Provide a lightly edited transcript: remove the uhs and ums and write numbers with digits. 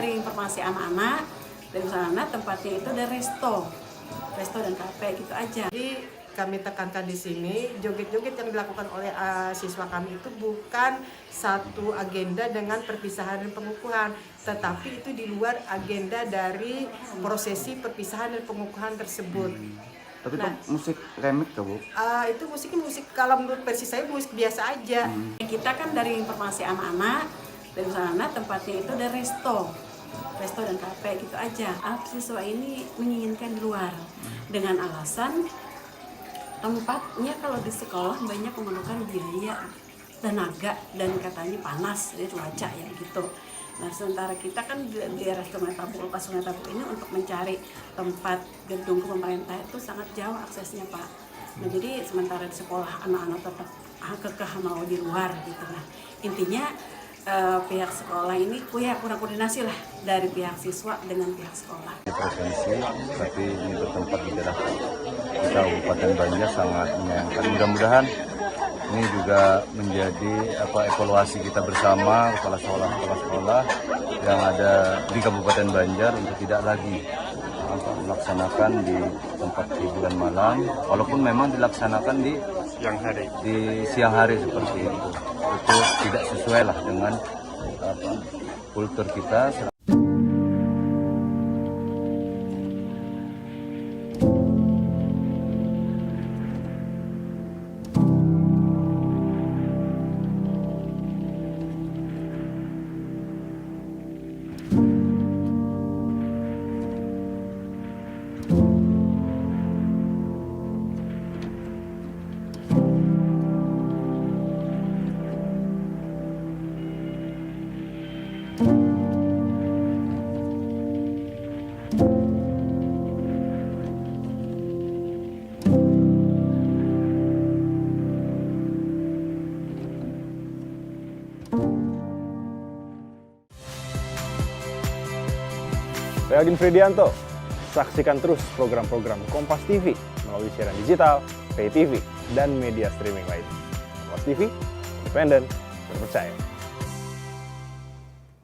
Dari informasi anak-anak, dari sana tempatnya itu ada resto dan kafe gitu aja. Jadi kami tekankan di sini, joget-joget yang dilakukan oleh siswa kami itu bukan satu agenda dengan perpisahan dan pengukuhan, tetapi itu di luar agenda dari prosesi perpisahan dan pengukuhan tersebut. Tapi itu musik remix tuh, Bu? Itu musik kalau menurut versi saya musik biasa aja. Kita kan dari informasi anak-anak, dari sana tempatnya itu ada resto dan kafe gitu aja. Siswa ini menginginkan di luar dengan alasan tempatnya kalau di sekolah banyak memerlukan biaya, tenaga, dan katanya panas, jadi cuaca ya gitu. Nah sementara kita kan di daerah Sungai Tabuk ini untuk mencari tempat gedung pemerintah itu sangat jauh aksesnya Pak. Nah jadi sementara di sekolah anak-anak tetap kekeh mau di luar gitu. Nah intinya pihak sekolah ini kurang koordinasi lah dari pihak siswa dengan pihak sekolah. Di provinsi, tapi ini bertempat di daerah Kabupaten Banjar sangat menyayangkan. Mudah-mudahan ini juga menjadi evaluasi kita bersama kepala sekolah yang ada di Kabupaten Banjar untuk tidak lagi melaksanakan di tempat hiburan malam, walaupun memang dilaksanakan di siang hari seperti itu tidak sesuai lah dengan kultur kita. Saya Agin Fridianto. Saksikan terus program-program Kompas TV melalui siaran digital, pay TV, dan media streaming lain. Kompas TV, independen, terpercaya.